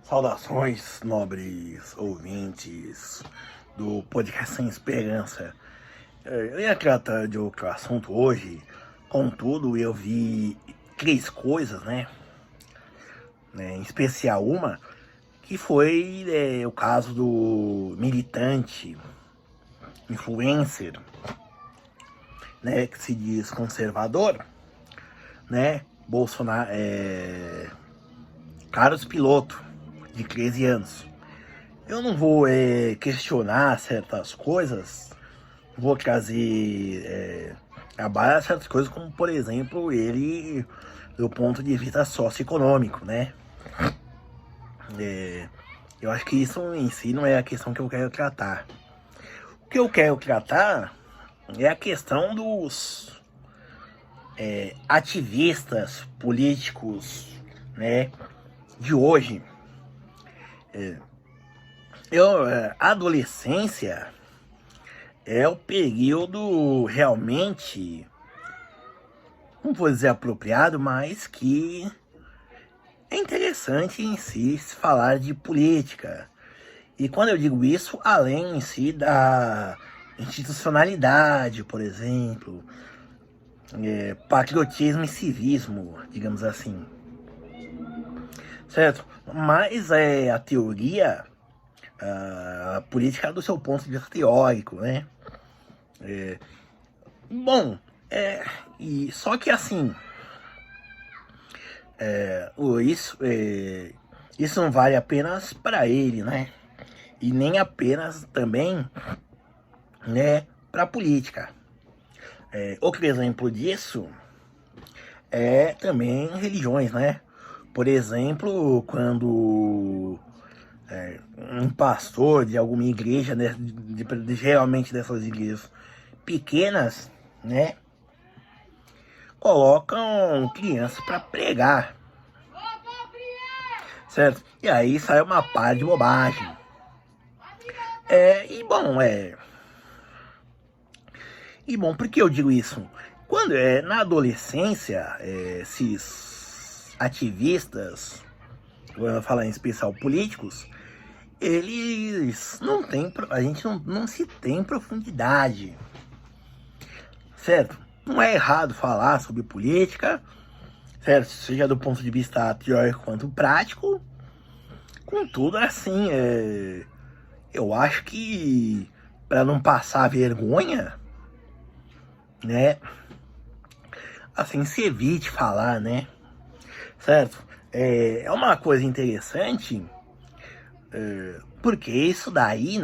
Saudações, nobres ouvintes do podcast Sem Esperança. Eu ia tratar de outro assunto hoje, contudo eu vi três coisas, em especial uma, que foi o caso do militante, influencer, que se diz conservador, Bolsonaro, Carlos Piloto, de 13 anos. Eu não vou questionar certas coisas, vou trazer a baila certas coisas, como por exemplo, ele do ponto de vista socioeconômico, eu acho que isso em si não é a questão que eu quero tratar. O que eu quero tratar é a questão dos ativistas políticos, de hoje. A adolescência é o período realmente, não vou dizer apropriado, mas que é interessante em si se falar de política. E quando eu digo isso, além em si da institucionalidade, por exemplo, patriotismo e civismo, digamos assim. Certo? Mas a teoria, a política do seu ponto de vista teórico, só que assim, isso não vale apenas para ele, E nem apenas também, para a política. Outro exemplo disso é também religiões, Por exemplo, quando um pastor de alguma igreja, geralmente dessas igrejas pequenas, colocam crianças para pregar, certo? E aí sai uma par de bobagem. Por que eu digo isso? Quando na adolescência, esses ativistas, vou falar em especial políticos, eles não têm, a gente não se tem profundidade, certo? Não é errado falar sobre política, certo? Seja do ponto de vista teórico quanto prático. Contudo, assim, eu acho que para não passar vergonha, assim, se evite falar, certo? É uma coisa interessante, porque isso daí,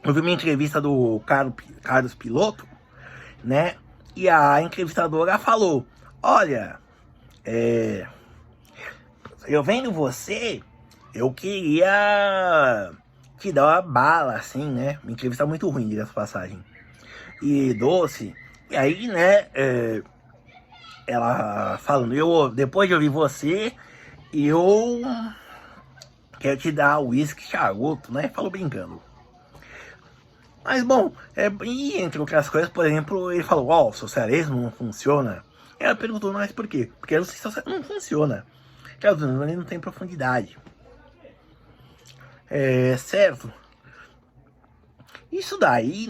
eu vi uma entrevista do Carlos Piloto, e a entrevistadora falou: olha, eu vendo você, eu queria te dar uma bala, assim, Uma entrevista muito ruim, diga essa passagem. E doce. E aí, ela falando, depois de ouvir você, eu quero te dar uísque charuto, Falou brincando. Mas bom, e entre outras coisas, por exemplo, ele falou, o socialismo não funciona. Ela perguntou, mas por quê? Porque o socialismo não funciona. Ele não tem profundidade. Certo? Isso daí,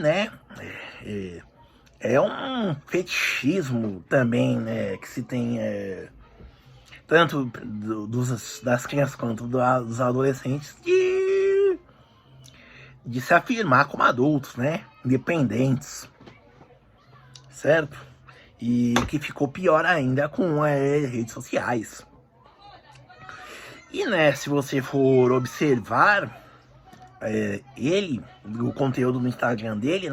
é um fetichismo também, que se tem tanto das crianças quanto dos adolescentes de se afirmar como adultos, independentes, certo? E que ficou pior ainda com redes sociais. E se você for observar o conteúdo no Instagram dele,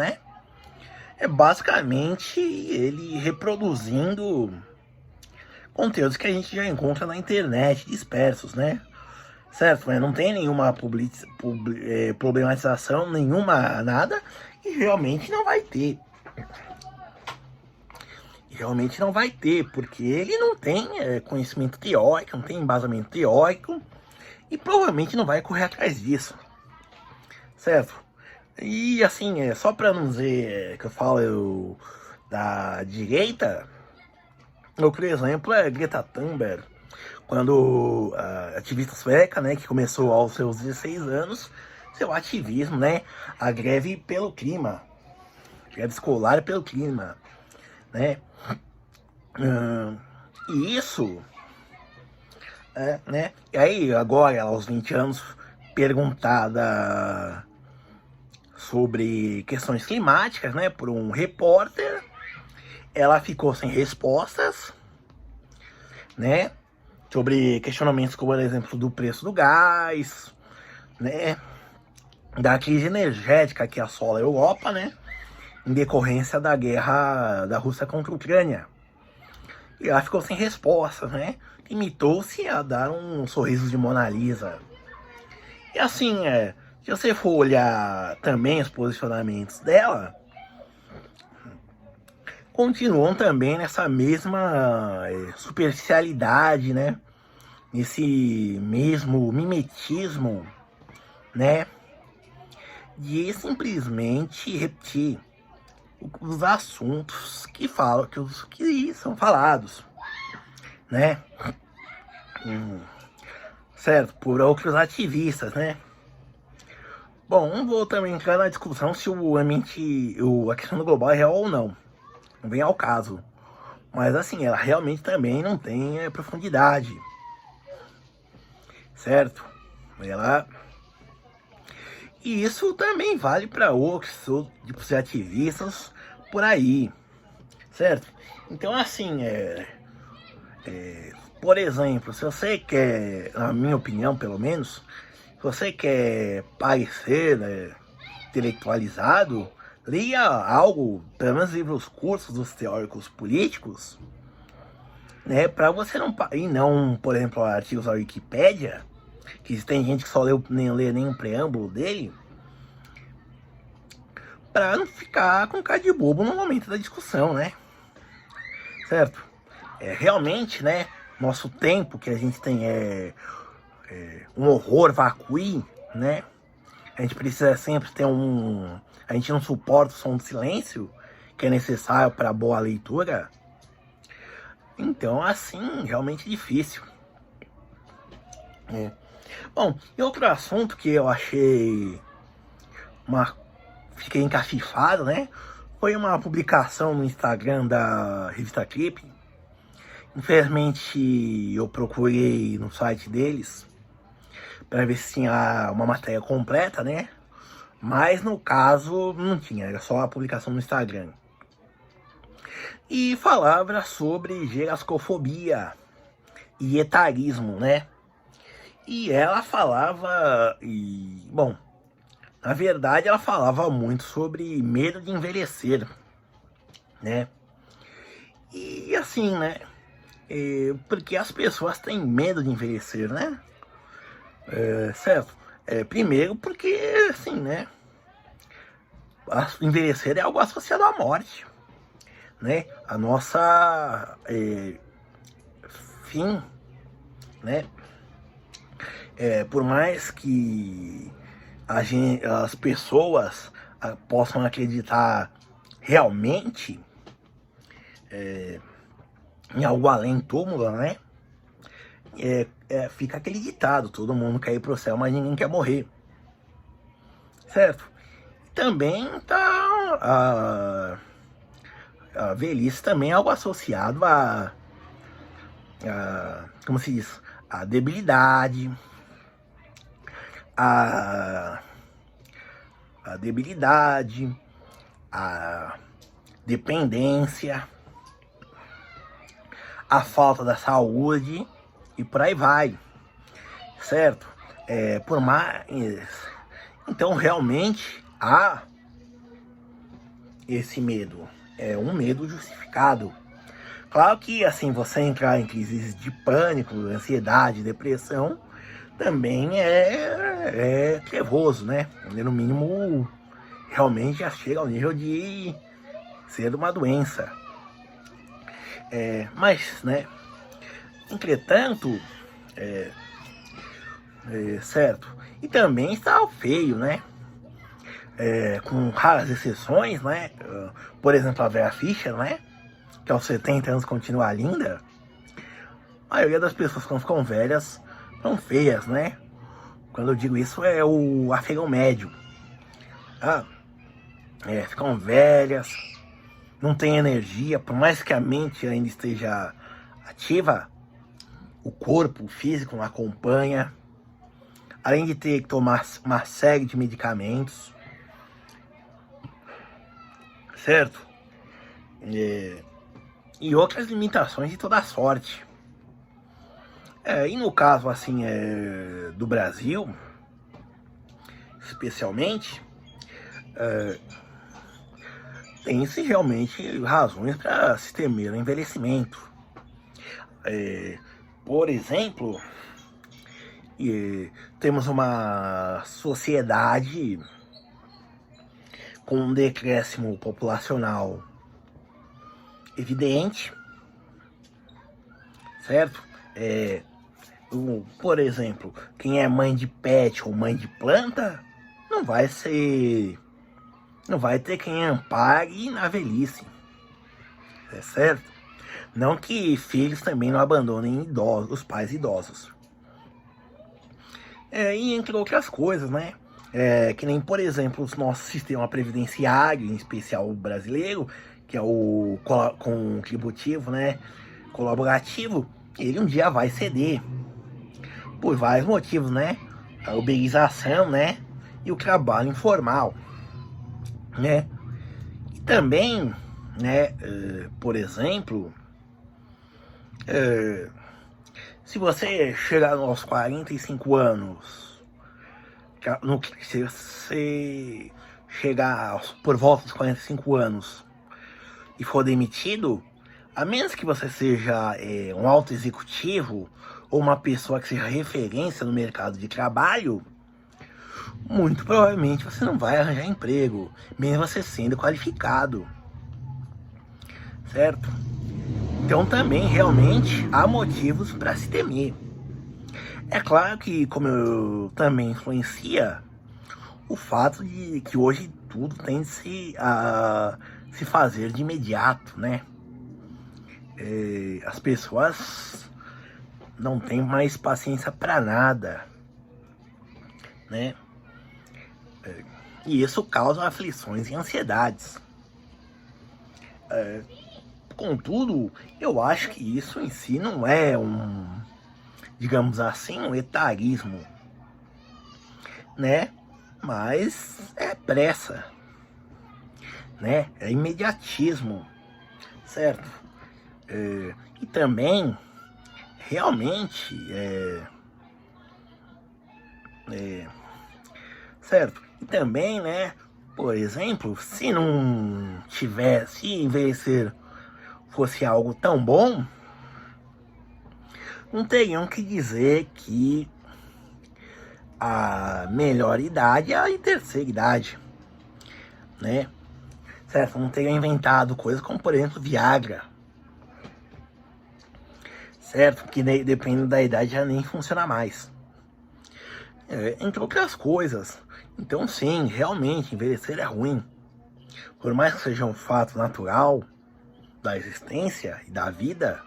é basicamente ele reproduzindo conteúdos que a gente já encontra na internet, dispersos, certo? Não tem nenhuma problematização, nenhuma nada, e realmente não vai ter. Realmente não vai ter, porque ele não tem conhecimento teórico, não tem embasamento teórico, e provavelmente não vai correr atrás disso, certo? E assim, só para não dizer que eu falo da direita, outro exemplo é Greta Thunberg, quando a ativista sueca, né, que começou aos seus 16 anos, seu ativismo, né, a greve pelo clima, greve escolar pelo clima, né, e isso, né, e aí agora, aos 20 anos, perguntada sobre questões climáticas, né, por um repórter, ela ficou sem respostas, né, sobre questionamentos como, por exemplo, do preço do gás, né, da crise energética que assola a Europa, né, em decorrência da guerra da Rússia contra a Ucrânia. E ela ficou sem respostas, né, limitou-se a dar um sorriso de Mona Lisa. E assim, se você for olhar também os posicionamentos dela, continuam também nessa mesma superficialidade, né? Nesse mesmo mimetismo, né? De simplesmente repetir os assuntos que falam, que são falados, né? Certo? Por outros ativistas, né? Bom, não vou também entrar na discussão se a questão global é real ou não. Não vem ao caso. Mas assim, ela realmente também não tem profundidade. Certo? E isso também vale para outros tipos de ativistas por aí. Certo? Então assim, por exemplo, se você quer, na minha opinião pelo menos, se você quer parecer intelectualizado, leia algo, pelo menos livros curtos dos teóricos políticos, né, para você não, por exemplo, artigos da Wikipédia, que tem gente que só nem lê nem um preâmbulo dele, para não ficar com cara de bobo no momento da discussão, né? Certo? Realmente, né, nosso tempo que a gente tem um horror vacui, né? A gente precisa sempre ter a gente não suporta o som do silêncio, que é necessário para boa leitura. Então, assim, realmente difícil. Bom, e outro assunto que eu achei fiquei encafifado, né? Foi uma publicação no Instagram da revista Clipe. Infelizmente, eu procurei no site deles para ver se tinha uma matéria completa, né? Mas no caso não tinha, era só a publicação no Instagram. E falava sobre gerascofobia e etarismo, né? E ela falava, bom, na verdade ela falava muito sobre medo de envelhecer, né? E assim, né? Porque as pessoas têm medo de envelhecer, né? Certo? Primeiro porque, assim, né? Envelhecer é algo associado à morte, né? A nossa fim, né? Por mais que as pessoas possam acreditar realmente em algo além túmulo, né? Fica aquele ditado, todo mundo quer ir pro céu, mas ninguém quer morrer. Certo? Também tá a velhice também é algo associado como se diz, a debilidade, a debilidade, a dependência, a falta da saúde e por aí vai, certo? Por mais, então realmente há esse medo, é um medo justificado. Claro que assim, você entrar em crises de pânico, ansiedade, depressão, também é trevoso, né? No mínimo, realmente já chega ao nível de ser uma doença. Mas, né? Entretanto, certo? E também está feio, né? Com raras exceções, né? Por exemplo, a Vera Fischer, né? Que aos 70 anos continua linda. A maioria das pessoas quando ficam velhas são feias, né? Quando eu digo isso é o afegão médio. Ah, ficam velhas, não tem energia, por mais que a mente ainda esteja ativa, o corpo, o físico não acompanha. Além de ter que tomar uma série de medicamentos, certo? E outras limitações de toda sorte. E no caso, assim, do Brasil, especialmente, tem-se realmente razões para se temer o envelhecimento. Por exemplo, temos uma sociedade com um decréscimo populacional evidente, certo? Por exemplo, quem é mãe de pet ou mãe de planta não vai ter quem ampare na velhice, certo? Não que filhos também não abandonem os pais idosos. E entre outras coisas, né? Que nem, por exemplo, o nosso sistema previdenciário, em especial o brasileiro, que é o contributivo, né? Colaborativo, ele um dia vai ceder. Por vários motivos, né? A uberização, né? E o trabalho informal, né? E também, né? Por exemplo, se você chegar aos 45 anos, se você chegar por volta dos 45 anos e for demitido, a menos que você seja um alto executivo ou uma pessoa que seja referência no mercado de trabalho, muito provavelmente você não vai arranjar emprego, mesmo você sendo qualificado, certo? Então também realmente há motivos para se temer. É claro que, como eu também influencia, o fato de que hoje tudo tem de se fazer de imediato, né? As pessoas não têm mais paciência para nada, né? E isso causa aflições e ansiedades. Contudo, eu acho que isso em si não é digamos assim, um etarismo, né? Mas é pressa, né? É imediatismo, certo? E também, realmente, certo? E também, né? Por exemplo, se envelhecer fosse algo tão bom, não teriam que dizer que a melhor idade é a terceira idade, né? Certo? Não teriam inventado coisas como, por exemplo, Viagra, certo? Que dependendo da idade já nem funciona mais. Entre outras coisas. Então sim, realmente envelhecer é ruim. Por mais que seja um fato natural da existência e da vida,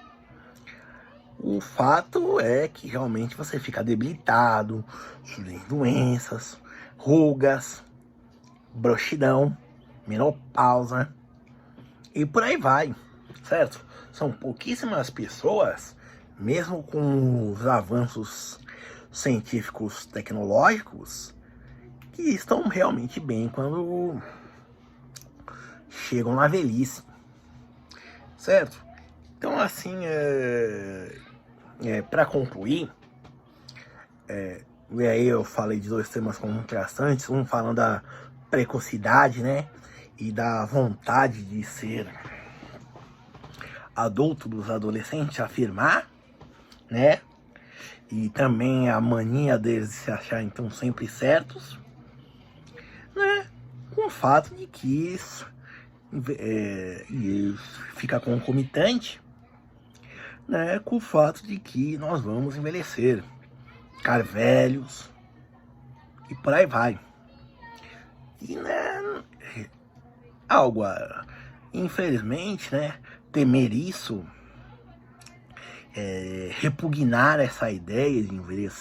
o fato é que realmente você fica debilitado, surgem doenças, rugas, broxidão, menopausa e por aí vai, certo? São pouquíssimas pessoas, mesmo com os avanços científicos tecnológicos, que estão realmente bem quando chegam na velhice, certo? Então, assim, para concluir, e aí eu falei de dois temas contrastantes, um falando da precocidade, né, e da vontade de ser adulto dos adolescentes, afirmar, né, e também a mania deles de se achar então sempre certos, né, com o fato de que isso fica concomitante, né, com o fato de que nós vamos envelhecer, ficar velhos e por aí vai. E, né, infelizmente, né, temer isso repugnar essa ideia de envelhecer